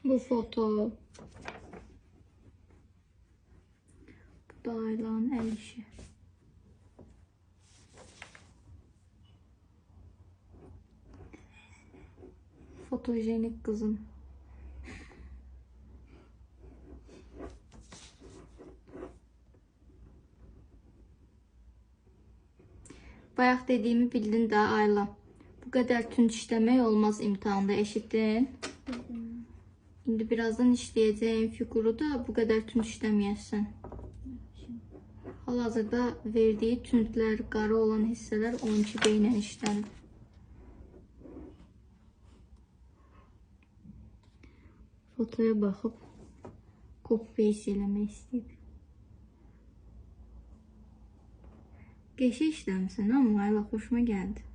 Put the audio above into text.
Bu foto. Bu da Aylanın el işi. Fotojenik kızım. Bayaq dediyimi bildin də Ayla. Bu qədər tünd işləmək olmaz imtahanda, eşitdin? İndi birazdan işləyəcəyim figuru da bu qədər tünd işləməyəsən. Hal-hazırda verdiyi tündlər, qarı olan hissələr 12B ilə işlənib. Fotoya baxıb copy-paste eləmək istəyib. Qəşəng işləmişsən, amma Ayla xoşuma gəldi.